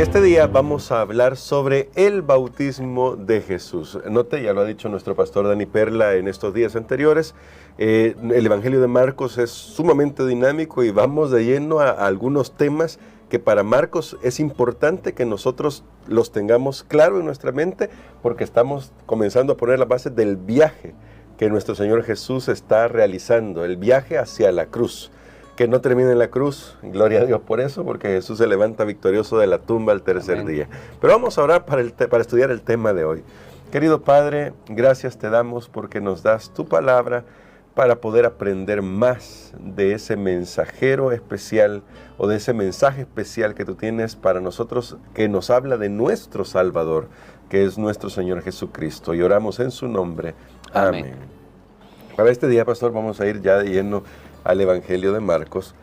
Este día vamos a hablar sobre el bautismo de Jesús. Note, ya lo ha dicho nuestro pastor Dani Perla en estos días anteriores, el Evangelio de Marcos es sumamente dinámico y vamos de lleno a algunos temas que para Marcos es importante que nosotros los tengamos claro en nuestra mente, porque estamos comenzando a poner las bases del viaje que nuestro Señor Jesús está realizando, el viaje hacia la cruz. Que no termine en la cruz, gloria a Dios por eso, porque Jesús se levanta victorioso de la tumba al tercer día. Pero vamos a orar para estudiar el tema de hoy. Querido Padre, gracias te damos porque nos das tu palabra para poder aprender más de ese mensajero especial o de ese mensaje especial que tú tienes para nosotros, que nos habla de nuestro Salvador, que es nuestro Señor Jesucristo. Y oramos en su nombre. Amén. Para este día, pastor, vamos a ir ya de lleno al Evangelio de Marcos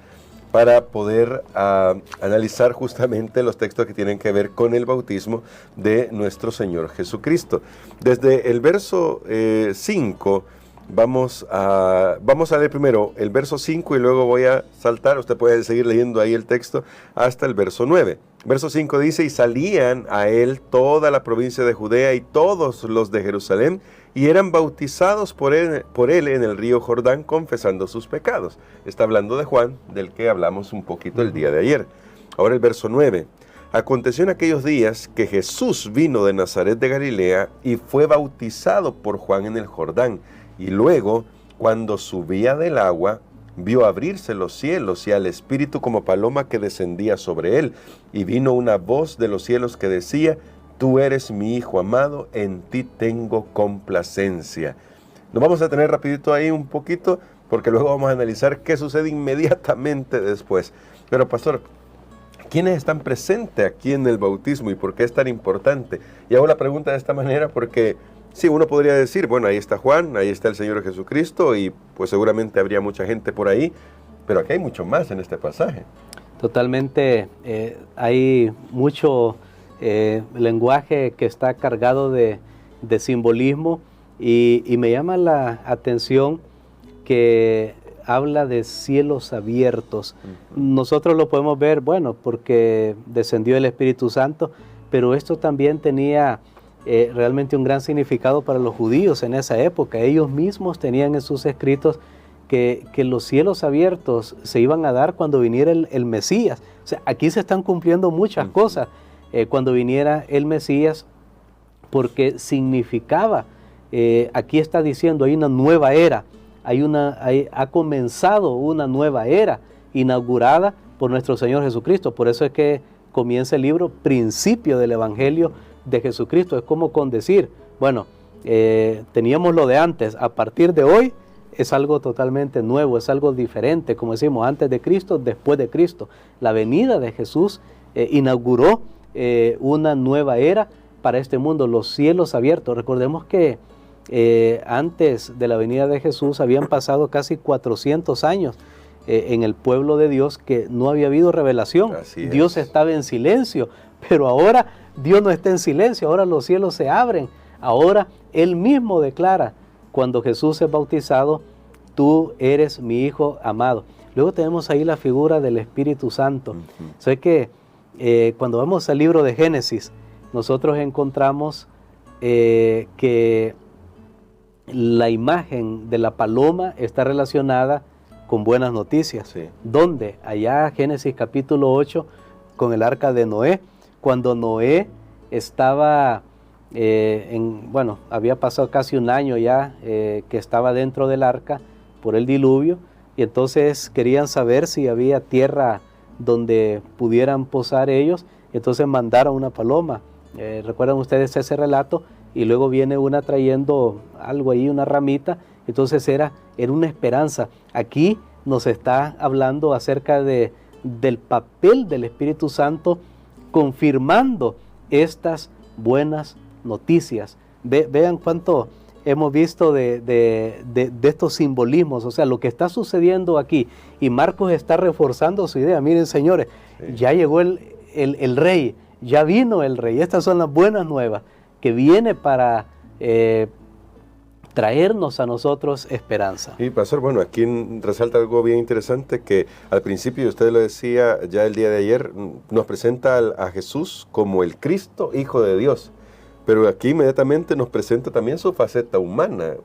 para poder analizar justamente los textos que tienen que ver con el bautismo de nuestro Señor Jesucristo. Desde el verso 5 vamos a leer primero el verso 5 y luego voy a saltar, usted puede seguir leyendo ahí el texto hasta el verso 9. Verso 5 dice: y salían a él toda la provincia de Judea y todos los de Jerusalén, y eran bautizados por él en el río Jordán, confesando sus pecados. Está hablando de Juan, del que hablamos un poquito el día de ayer. Ahora el verso 9. Aconteció en aquellos días que Jesús vino de Nazaret de Galilea y fue bautizado por Juan en el Jordán. Y luego, cuando subía del agua, vio abrirse los cielos y al Espíritu como paloma que descendía sobre él. Y vino una voz de los cielos que decía: tú eres mi Hijo amado, en ti tengo complacencia. Nos vamos a tener rapidito ahí un poquito, porque luego vamos a analizar qué sucede inmediatamente después. Pero pastor, ¿quiénes están presentes aquí en el bautismo y por qué es tan importante? Y hago la pregunta de esta manera porque sí, uno podría decir, bueno, ahí está Juan, ahí está el Señor Jesucristo y pues seguramente habría mucha gente por ahí, pero aquí hay mucho más en este pasaje. Totalmente, hay mucho lenguaje que está cargado de simbolismo y me llama la atención que habla de cielos abiertos. Nosotros lo podemos ver, bueno, porque descendió el Espíritu Santo, pero esto también tenía realmente un gran significado para los judíos en esa época. Ellos mismos tenían en sus escritos que los cielos abiertos se iban a dar cuando viniera el Mesías. O sea, aquí se están cumpliendo muchas cosas cuando viniera el Mesías, porque significaba, aquí está diciendo, hay una nueva era, ha comenzado una nueva era inaugurada por nuestro Señor Jesucristo. Por eso es que comienza el libro Principio del Evangelio de Jesucristo. Es como con decir, bueno, teníamos lo de antes, a partir de hoy es algo totalmente nuevo, es algo diferente, como decimos, antes de Cristo, después de Cristo. La venida de Jesús inauguró una nueva era para este mundo, los cielos abiertos. Recordemos que antes de la venida de Jesús habían pasado casi 400 años en el pueblo de Dios que no había habido revelación. Dios estaba en silencio, pero ahora Dios no está en silencio, ahora los cielos se abren. Ahora Él mismo declara, cuando Jesús es bautizado: tú eres mi Hijo amado. Luego tenemos ahí la figura del Espíritu Santo. Sé que cuando vamos al libro de Génesis, nosotros encontramos que la imagen de la paloma está relacionada con buenas noticias. ¿Dónde? Allá, Génesis capítulo 8, con el arca de Noé, cuando Noé estaba, había pasado casi un año ya que estaba dentro del arca por el diluvio, y entonces querían saber si había tierra donde pudieran posar ellos, entonces mandaron una paloma. ¿Recuerdan ustedes ese relato? Y luego viene una trayendo algo ahí, una ramita. Entonces era una esperanza. Aquí nos está hablando acerca del papel del Espíritu Santo confirmando estas buenas noticias. Vean cuánto hemos visto de estos simbolismos, o sea, lo que está sucediendo aquí. Y Marcos está reforzando su idea. Miren, señores, ya llegó el rey, ya vino el rey. Estas son las buenas nuevas que viene para traernos a nosotros esperanza. Y pastor, bueno, aquí resalta algo bien interesante que al principio, usted lo decía ya el día de ayer, nos presenta a Jesús como el Cristo, Hijo de Dios, pero aquí inmediatamente nos presenta también su faceta humana,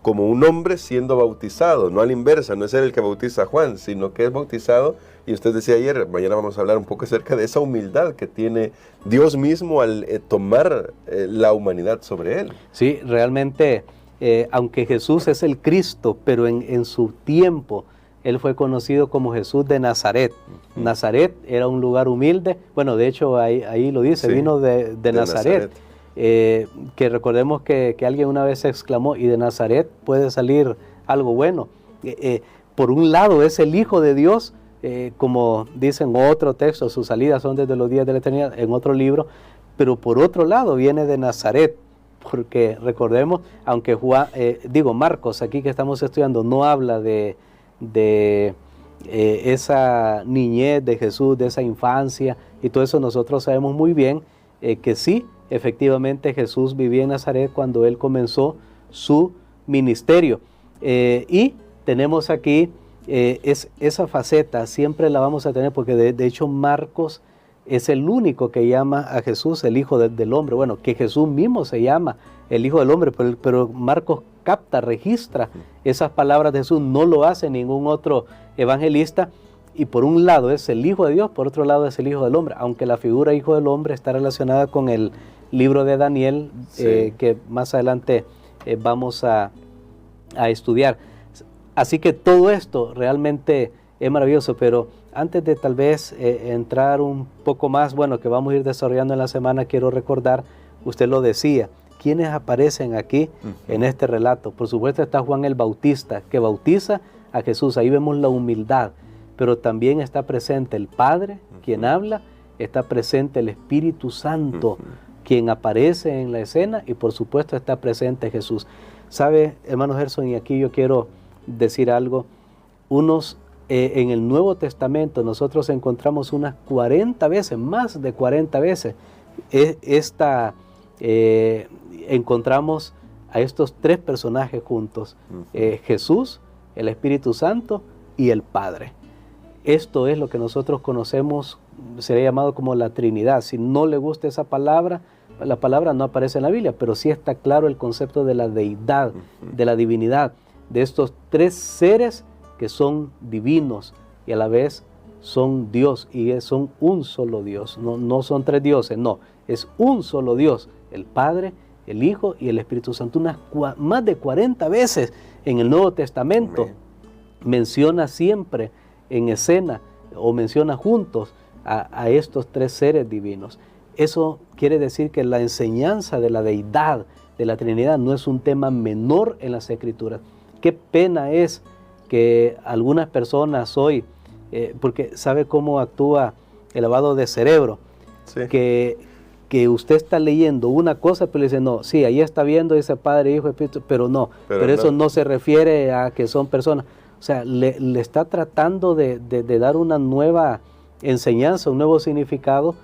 como un hombre siendo bautizado, no a la inversa, no es él el que bautiza a Juan, sino que es bautizado, y usted decía ayer, mañana vamos a hablar un poco acerca de esa humildad que tiene Dios mismo al tomar la humanidad sobre él. Sí, realmente, aunque Jesús es el Cristo, pero en su tiempo, él fue conocido como Jesús de Nazaret. Nazaret era un lugar humilde, bueno, de hecho ahí lo dice, sí, vino de Nazaret. Que recordemos que alguien una vez exclamó, y de Nazaret puede salir algo bueno. Por un lado es el Hijo de Dios, como dice en otro texto, sus salidas son desde los días de la eternidad, en otro libro, pero por otro lado viene de Nazaret, porque recordemos, aunque Marcos, aquí que estamos estudiando, no habla de esa niñez de Jesús, de esa infancia, y todo eso nosotros sabemos muy bien que sí, efectivamente Jesús vivía en Nazaret cuando él comenzó su ministerio. Y tenemos aquí esa faceta, siempre la vamos a tener, porque de hecho Marcos es el único que llama a Jesús el Hijo del Hombre. Bueno, que Jesús mismo se llama el Hijo del Hombre, pero Marcos capta, registra esas palabras de Jesús, no lo hace ningún otro evangelista. Y por un lado es el Hijo de Dios, por otro lado es el Hijo del Hombre, aunque la figura Hijo del Hombre está relacionada con el libro de Daniel, sí, que más adelante vamos a estudiar. Así que todo esto realmente es maravilloso, pero antes de tal vez entrar un poco más, bueno, que vamos a ir desarrollando en la semana, quiero recordar, usted lo decía, ¿quiénes aparecen aquí en este relato? Por supuesto está Juan el Bautista, que bautiza a Jesús, ahí vemos la humildad, pero también está presente el Padre, quien habla, está presente el Espíritu Santo, quien aparece en la escena, y por supuesto está presente Jesús. ¿Sabe, hermano Gerson? Y aquí yo quiero decir algo. En el Nuevo Testamento nosotros encontramos unas 40 veces, más de 40 veces, encontramos a estos tres personajes juntos, Jesús, el Espíritu Santo y el Padre. Esto es lo que nosotros conocemos, sería llamado como la Trinidad. Si no le gusta esa palabra, la palabra no aparece en la Biblia, pero sí está claro el concepto de la deidad, de la divinidad, de estos tres seres que son divinos y a la vez son Dios, y son un solo Dios. No son tres dioses, no, es un solo Dios, el Padre, el Hijo y el Espíritu Santo. Más de 40 veces en el Nuevo Testamento menciona siempre en escena o menciona juntos a estos tres seres divinos. Eso quiere decir que la enseñanza de la deidad, de la Trinidad, no es un tema menor en las Escrituras. Qué pena es que algunas personas hoy, porque sabe cómo actúa el lavado de cerebro, sí, que usted está leyendo una cosa, pero le dice, no, sí, ahí está viendo ese Padre, Hijo, Espíritu, pero no, pero eso no se refiere a que son personas. O sea, le está tratando de dar una nueva enseñanza, un nuevo significado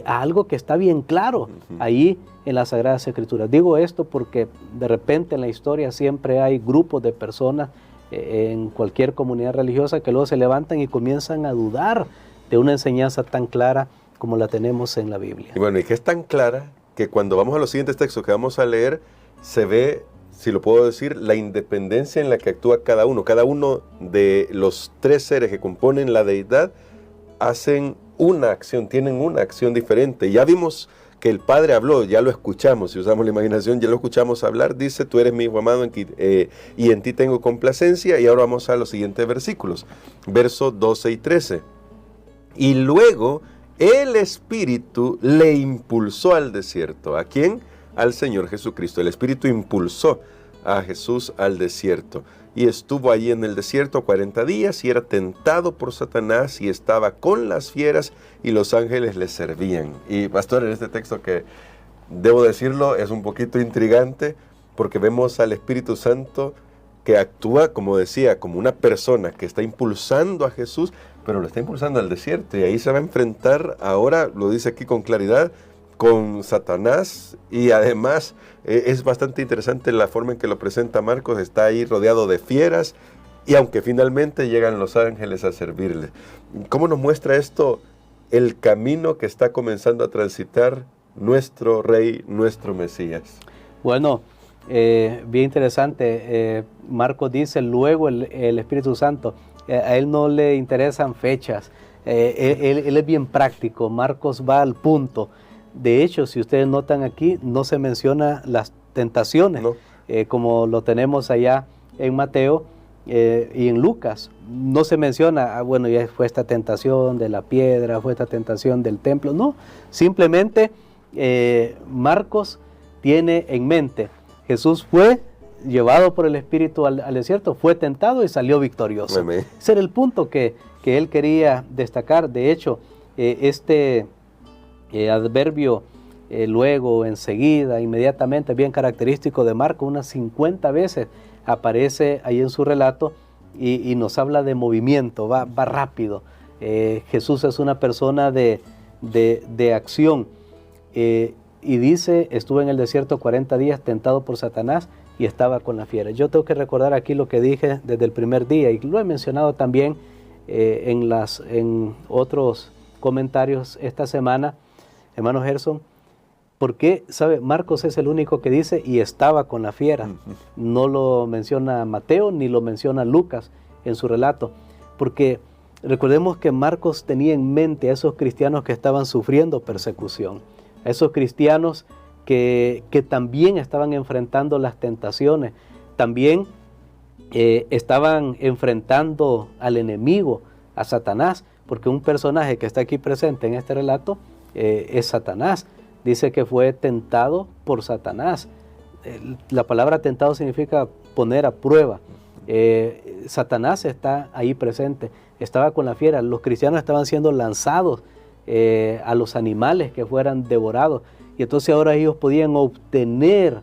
a algo que está bien claro ahí en las Sagradas Escrituras. Digo esto porque de repente en la historia siempre hay grupos de personas en cualquier comunidad religiosa que luego se levantan y comienzan a dudar de una enseñanza tan clara como la tenemos en la Biblia. Y bueno, y que es tan clara que cuando vamos a los siguientes textos que vamos a leer, se ve, si lo puedo decir, la independencia en la que actúa cada uno. Cada uno de los tres seres que componen la deidad hacen una acción, tienen una acción diferente. Ya vimos que el Padre habló, ya lo escuchamos, si usamos la imaginación, ya lo escuchamos hablar, dice, tú eres mi Hijo amado y en ti tengo complacencia. Y ahora vamos a los siguientes versículos, versos 12 y 13. Y luego el Espíritu le impulsó al desierto. ¿A quién? Al Señor Jesucristo. El Espíritu impulsó a Jesús al desierto. Y estuvo allí en el desierto 40 días y era tentado por Satanás y estaba con las fieras y los ángeles le servían. Y pastor, en este texto que debo decirlo es un poquito intrigante porque vemos al Espíritu Santo que actúa, como decía, como una persona que está impulsando a Jesús, pero lo está impulsando al desierto y ahí se va a enfrentar, ahora lo dice aquí con claridad, con Satanás, y además es bastante interesante la forma en que lo presenta Marcos. Está ahí rodeado de fieras, y aunque finalmente llegan los ángeles a servirle. ¿Cómo nos muestra esto el camino que está comenzando a transitar nuestro Rey, nuestro Mesías? Bueno, bien interesante. Marcos dice, luego el Espíritu Santo, a él no le interesan fechas, él es bien práctico. Marcos va al punto. De hecho, si ustedes notan aquí, no se menciona las tentaciones, No. Como lo tenemos allá en Mateo y en Lucas. No se menciona, bueno, ya fue esta tentación de la piedra, fue esta tentación del templo. No, simplemente Marcos tiene en mente, Jesús fue llevado por el Espíritu al desierto, fue tentado y salió victorioso. Amén. Ese era el punto que él quería destacar. De hecho, este adverbio luego, enseguida, inmediatamente, bien característico de Marcos, unas 50 veces aparece ahí en su relato y nos habla de movimiento, va rápido. Jesús es una persona de acción, y dice, estuve en el desierto 40 días tentado por Satanás y estaba con la fiera. Yo tengo que recordar aquí lo que dije desde el primer día, y lo he mencionado también en otros comentarios esta semana, hermano Gerson. Porque, ¿sabe? Marcos es el único que dice, y estaba con la fiera. No lo menciona Mateo, ni lo menciona Lucas en su relato. Porque recordemos que Marcos tenía en mente a esos cristianos que estaban sufriendo persecución. A esos cristianos que también estaban enfrentando las tentaciones. También estaban enfrentando al enemigo, a Satanás. Porque un personaje que está aquí presente en este relato es Satanás. Dice que fue tentado por Satanás. La palabra tentado significa poner a prueba. Satanás está ahí presente. Estaba con la fiera. Los cristianos estaban siendo lanzados a los animales que fueran devorados. Y entonces ahora ellos podían obtener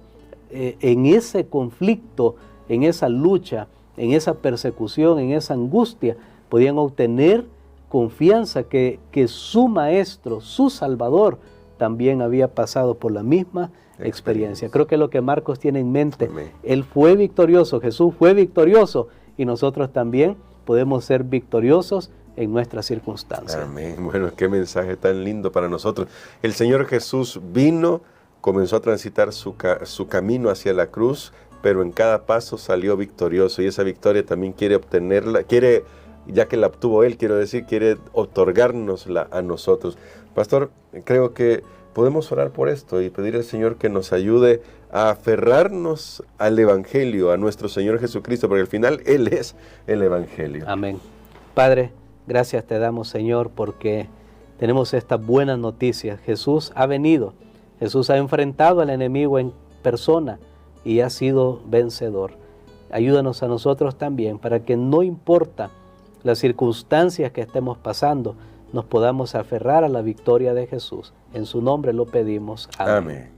en ese conflicto, en esa lucha, en esa persecución, en esa angustia, podían obtener confianza que su maestro, su Salvador, también había pasado por la misma experiencia. Creo que es lo que Marcos tiene en mente. Amén. Él fue victorioso, Jesús fue victorioso, y nosotros también podemos ser victoriosos en nuestras circunstancias. Amén. Bueno, qué mensaje tan lindo para nosotros. El Señor Jesús vino, comenzó a transitar su camino hacia la cruz, pero en cada paso salió victorioso, y esa victoria también quiere obtenerla, ya que la obtuvo Él, quiere otorgárnosla a nosotros. Pastor, creo que podemos orar por esto y pedir al Señor que nos ayude a aferrarnos al Evangelio, a nuestro Señor Jesucristo, porque al final Él es el Evangelio. Amén. Padre, gracias te damos, Señor, porque tenemos esta buena noticia. Jesús ha venido, Jesús ha enfrentado al enemigo en persona y ha sido vencedor. Ayúdanos a nosotros también para que no importa las circunstancias que estemos pasando, nos podamos aferrar a la victoria de Jesús. En su nombre lo pedimos. Amén. Amén.